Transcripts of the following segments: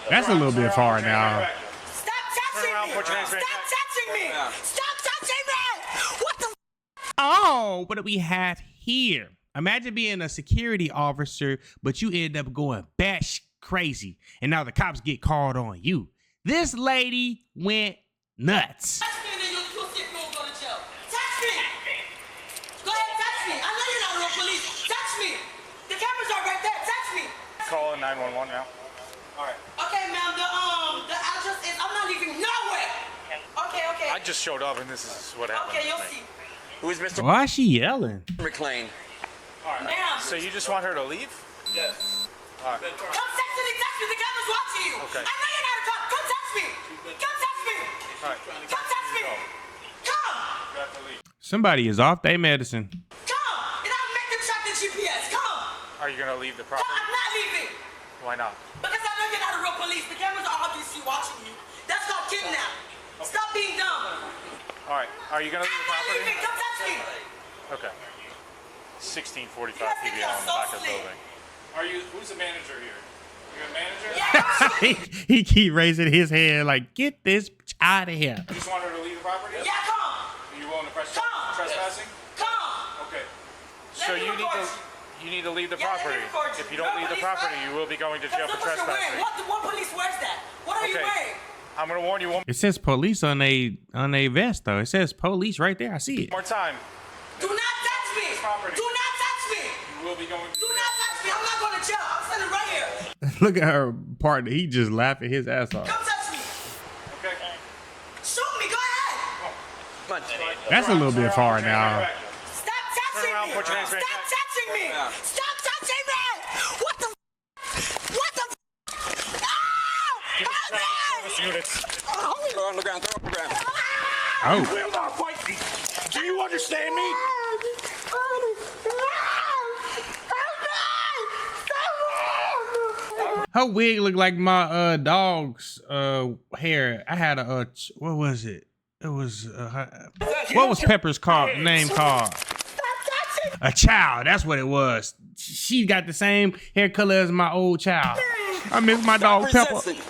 That's a little bit far now. Stop touching me! Stop touching me! Stop touching me! What the? Oh, what do we have here? Imagine being a security officer, but you end up going batsh crazy, and now the cops get called on you. This lady went nuts. Touch me and then you'll see if you won't go to jail. Touch me! Go ahead, touch me. I know you're not real police. Touch me! The cameras are right there. Touch me! Call 911 now. All right. Okay, ma'am. The address is. I'm not leaving nowhere. Okay. I just showed up and this is what happened. Okay, you'll see. Who is Mr. Why is she yelling? McLean? All right. Ma'am. So you just want her to leave? Yes. All right. Come sexually touch me. The camera's watching you. Okay. I know you're not a cop. Come touch me. Come touch me. All right. Come touch me. Come. You have to leave. Somebody is off their medicine. Come. And I'll make them track the GPS. Come. Are you gonna leave the Come. property? I'm not leaving. Why not? Because I know you're not a real police. The cameras are obviously watching you. That's not kidnap. Stop being dumb. All right. Are you gonna leave I'm the not property? leaving. Come touch me. Okay. 1645 You guys think PBL I'm in the so back of the slick. building. Are you? Who's the manager here? You a manager? Yeah. he keep raising his hand like, get this out of here. You just want her to leave the property? Yeah, come. Are you willing to press Come. trespassing? Come. Okay. Let So me you need record to you need to leave the Yeah, let me property. record you. If you don't You're a leave the police, property, right? you will be going to jail Look for what you're wearing. trespassing. What police wears that? What are you Okay. wearing? I'm gonna warn you one It says police on a vest though. It says police right there. I see it. more time. Do not touch me. property. Do not touch me. You will be going. Do not touch me. I'm not going to jail. I'm standing right here. Look at her partner. He just laughing his ass off. Come touch me. Okay. Shoot me. Go ahead. Come on. That's a little bit far now. Stop touching around, me. put your hands Stop back. touching me. Stop touching me. What the? What the? Ah! Help me! Units. Throw on the ground. Throw on the ground. Oh, will not fight me. Do you understand me? her wig looked like my dog's hair. I had a what was it? It was what was Pepper's name called? A child. That's what it was. She got the same hair color as my old child. I miss my dog Pepper. Resisting.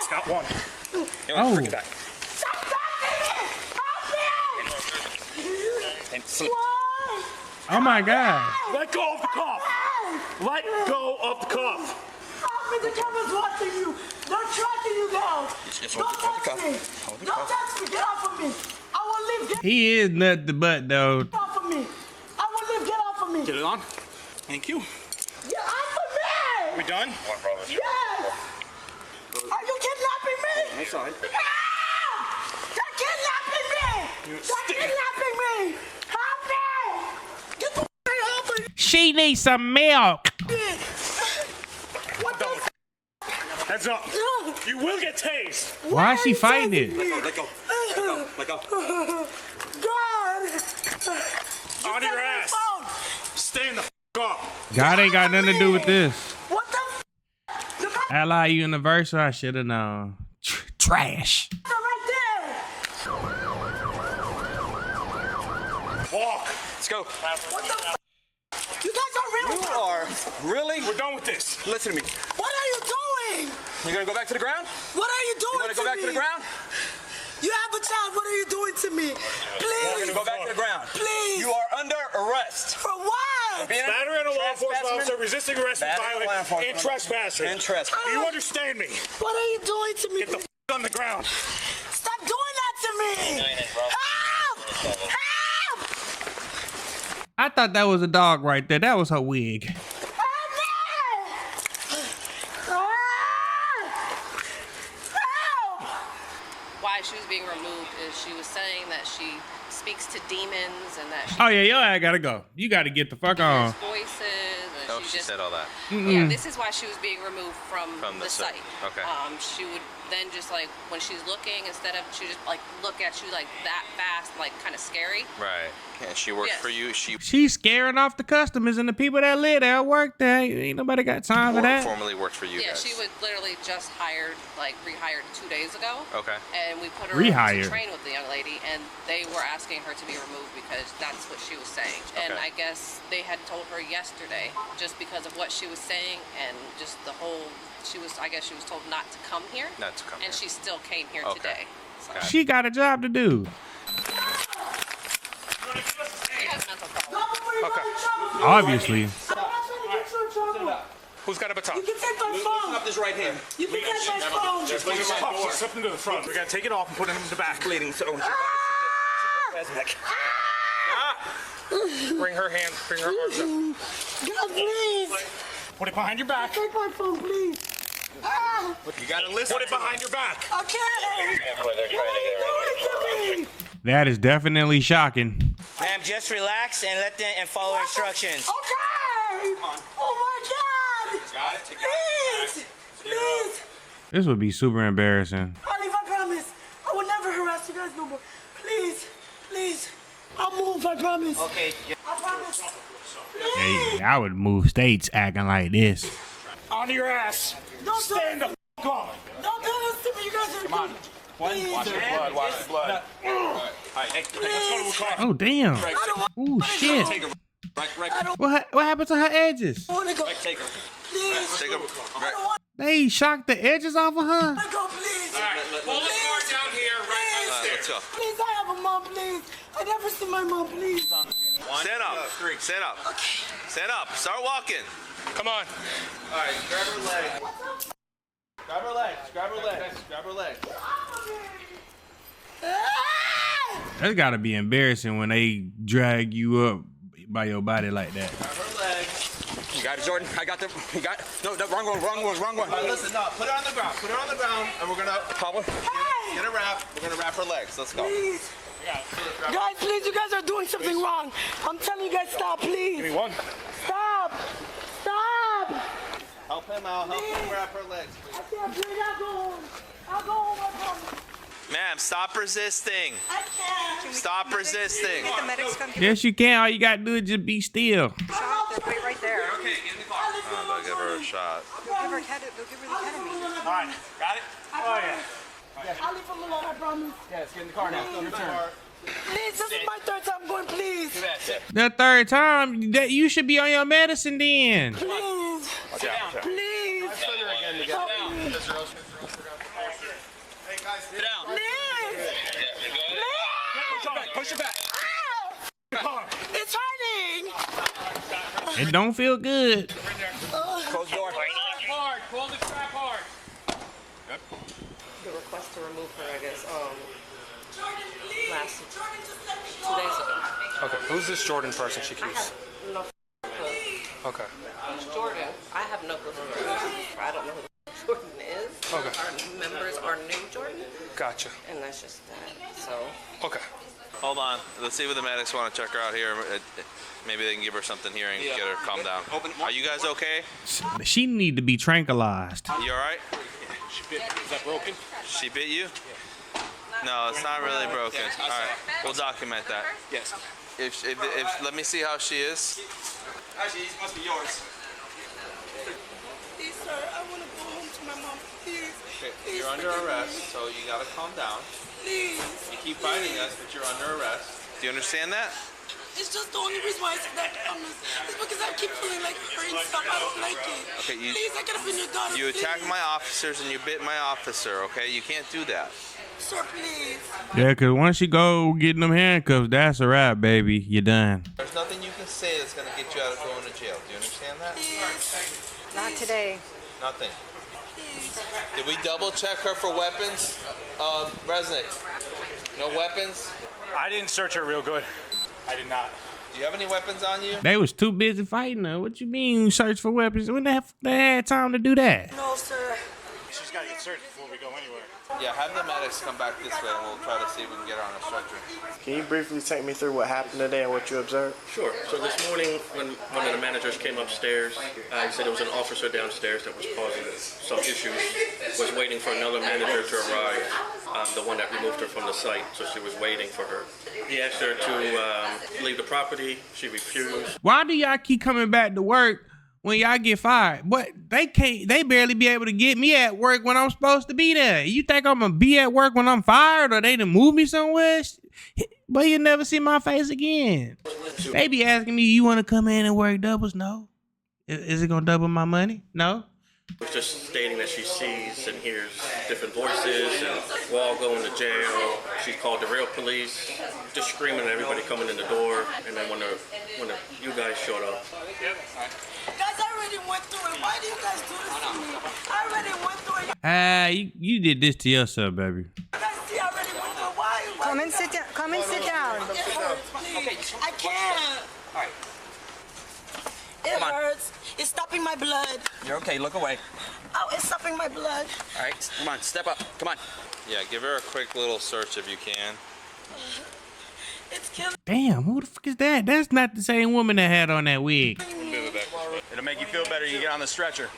Stop one. Oh. Bring it back. And sleep. Oh my God. Let go of the cuff. Let go of the cuff. The camera's watching you. They're tracking you down. Just Don't hold the touch cuff. me. Hold the Don't cuff. touch me. Get off of me. I will leave. Get He is nothing but though. off of me. I will leave. Get off of me. Get it on. Thank you. Get off of me. We done? Yes. Are you kidnapping me? Inside. Ah! They're kidnapping me. They're kidnapping me. Help me. Get the off of me. She needs some milk. What the? Heads up. You will get tased. Why is she fighting it? Let go. Let go. God. On your ass. Phone. Stay in the up. God ain't got nothing to do with this. What the? The cops Ally Universal, I should have known. Trash. are right there. Walk. Let's go. What the? You guys are real. You are really. We're done with this. Listen to me. What are you doing? You gonna go back to the ground? What are you doing You wanna go back me? to the ground? You have a child. What are you doing to me? We're Please. gonna go back to the ground. Please. You are under arrest. For what? Being Battery on a law enforcement trespassing. officer, resisting arrest, and Battery on law violent, enforcement. and trespassing. And trespassing. Do you understand me? What are you doing to me? Get the on the ground. Stop doing that to me. Help! Help! I thought that was a dog right there. That was her wig. Help me! Ah! Help! Why she was being removed is she was saying that she speaks to demons and that she Oh yeah, yo, I gotta go. You gotta get the fuck on. hears voices and Oh, she she just said all that. yeah, this is why she was being removed from From the the site. site. Okay. She would then just like when she's looking, instead of she just like look at you like that fast, like kind of scary. Right. And she works Yes. for you. She's scaring off the customers and the people that live there, work there. Ain't nobody got time for that. Formerly worked for you Yeah, guys. she was literally just rehired 2 days ago. Okay. And we put her Rehired. to train with the young lady, and they were asking her to be removed because that's what she was saying. And Okay. I guess they had told her yesterday, just because of what she was saying and just the whole, I guess she was told not to come here. Not to come And here. she still came here Okay. today. So Got it. She got a job to do. she has mental problems. Okay. Obviously. I'm not trying to get you in trouble. Who's got a baton? You can take my phone. Up this right hand. You can take my phone. Just slip him to the front. We're gonna take it off and put him in the back. Bleeding, so Bring her hand. Bring her arms up. God, please. Put it behind your back. Take my phone, please. Ah, you gotta listen. Put it behind your back. okay. What are you doing to me? That is definitely shocking. Ma'am, just relax and and follow instructions. Okay. Oh my God. Got it. Please. Please. This would be super embarrassing. Olive, I promise. I will never harass you guys no more. Please. Please. I'll move, I promise. Okay. I promise. Hey, I would move states acting like this. On your ass. Don't do Stand the this. f on. Don't do this to me. You guys are. Come on. Please. Watch the blood. Watch the blood. Please. Oh, damn. I don't want Ooh, shit. Take her. Right. What happened to her edges? to go. Take her. Please. Take her. I Right. don't want They shocked the edges off of her? to go, please. Pull the car down here, right by the Let's go. Please, I have a mom, please. I never see my mom, please. Stand up. Stand up. Stand up. Start walking. Come on. All right. Grab her leg. Grab her legs. Grab her legs. Grab her legs. That's gotta be embarrassing when they drag you up by your body like that. Grab her legs. You got it, Jordan. I got the. You got. No, wrong one. All right, listen. No, put her on the ground. Put her on the ground, and we're gonna. Pablo, get a wrap. We're gonna wrap her legs. Let's go. Please. Guys, please, you guys are doing something wrong. I'm telling you guys, stop, please. Give me one. Stop. Stop. Help him out. Help him wrap her legs. I can't breathe. I'll go home. I'll go home, I promise. Ma'am, stop resisting. I can't. Stop resisting. The medics come Yes, you can. All you gotta do is just be still. wait right there. Okay, get in the car. I'll give her a shot. They'll give her ketamine. All right. Got it? Oh, yeah. I'll leave him alone, I promise. Yes, get in the car now. Your turn. Please, this is my third time going, please. The third time, that you should be on your medicine then. Please. Please. Help me. Sit down. Please. Push it back. Ah! It's hurting. It don't feel good. Close the door. Hard. Pull the strap hard. The request to remove her, I guess, Jordan, please. last Jordan, just let me 2 days ago. Okay. Who's this Jordan person she I keeps? have no clue. Okay. Who's Jordan? I have no clue who Jordan is. I don't know who Jordan is. Okay. Our members are new Jordan, Gotcha. and that's just that. So, Okay. Hold on. Let's see if the medics want to check her out here. Maybe they can give her something here and get her calm down. Are you guys okay? She need to be tranquilized. You all right? Is that broken? She bit you? No, it's not really broken. All right. We'll document that. Yes. If let me see how she is. Actually, these must be yours. Please, sir, I want to go home to my mom. Please. Okay, Please you're under forgive me. arrest, so you gotta calm down. Please. You keep fighting us, but you're under arrest. Do you understand that? It's just the only reason why I said that calmness is because I keep feeling like hurting stuff. I don't like it. Okay, Please, I could have been your daughter. You attacked please. my officers and you bit my officer, okay? You can't do that. Sir, please. Yeah, cause once you go getting them handcuffs, that's a wrap, baby. You're done. There's nothing you can say that's gonna get you out of going to jail. Do you understand that? Please. not today. Nothing. Please. Did we double check her for weapons? Resnick, no weapons? I didn't search her real good. I did not. Do you have any weapons on you? They was too busy fighting her. What you mean you search for weapons? When they had time to do that? No, sir. She's got to get searched before we go anywhere. Yeah, have the medics come back this way and we'll try to see if we can get her on a stretcher. Can you briefly take me through what happened today and what you observed? Sure. So this morning, when one of the managers came upstairs, he said there was an officer downstairs that was causing some issues, was waiting for another manager to arrive, the one that removed her from the site, so she was waiting for her. He asked her to leave the property. She refused. Why do y'all keep coming back to work when y'all get fired? But they barely be able to get me at work when I'm supposed to be there. You think I'm gonna be at work when I'm fired, or they done move me somewhere? But you never see my face again. They be asking me, you wanna come in and work doubles? No. Is it gonna double my money? No. Was just stating that she sees and hears different voices, and we're all going to jail. She called the real police, just screaming at everybody coming in the door. And then when you guys showed up, Guys, I already went through it. Why do you guys do this to me? I already went through it. You did this to yourself, baby. You guys see, I already went through it. Why? Come and sit down. Come and sit down. It hurts, please. I can't. All right. It hurts. It's stopping my blood. You're okay. Look away. Oh, it's stopping my blood. All right. Come on. Step up. Come on. Yeah, give her a quick little search if you can. It's killing Damn, who the fuck is that? That's not the same woman that had on that wig. It'll make you feel better. You get on the stretcher.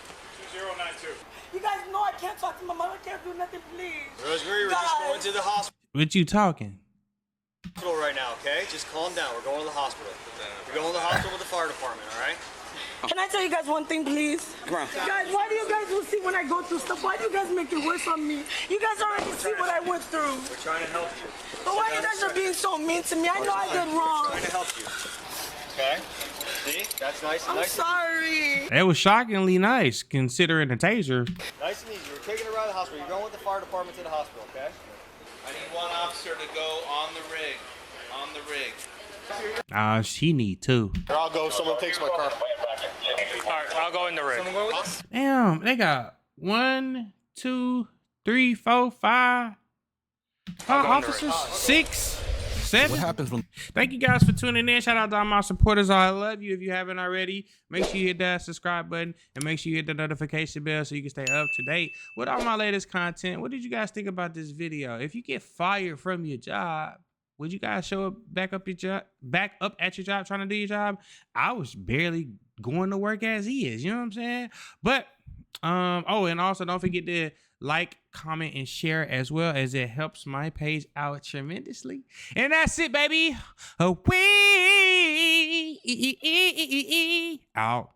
2092. You guys know I can't talk to my mother. I can't do nothing, please. Rosemary, we're just going to the hospital What you talking? right now, okay? Just calm down. We're going to the hospital. We're going to the hospital with the fire department, all right? Can I tell you guys one thing, please? Come on. Guys, why do you guys will see when I go through stuff? Why do you guys make it worse on me? You guys already see what I went through. We're trying to help you. But why you guys are being so mean to me? I know I did wrong. We're trying to help you. Okay? See? That's nice and I'm nice. sorry. That was shockingly nice, considering the taser. Nice and easy. We're taking her out of the hospital. You're going with the fire department to the hospital, okay? I need one officer to go on the rig. On the rig. She need two. Here, I'll go. Someone takes my car. All right, I'll go in the rig. Damn, they got 1, 2, 3, 4, 5 officers, 6, 7. What happens when... Thank you guys for tuning in. Shout out to all my supporters. I love you. If you haven't already, make sure you hit that subscribe button and make sure you hit the notification bell so you can stay up to date with all my latest content. What did you guys think about this video? If you get fired from your job, would you guys show up back up at your job trying to do your job? I was barely going to work as he is, you know what I'm saying? But oh, and also don't forget to like, comment, and share as well, as it helps my page out tremendously. And that's it, baby. We out.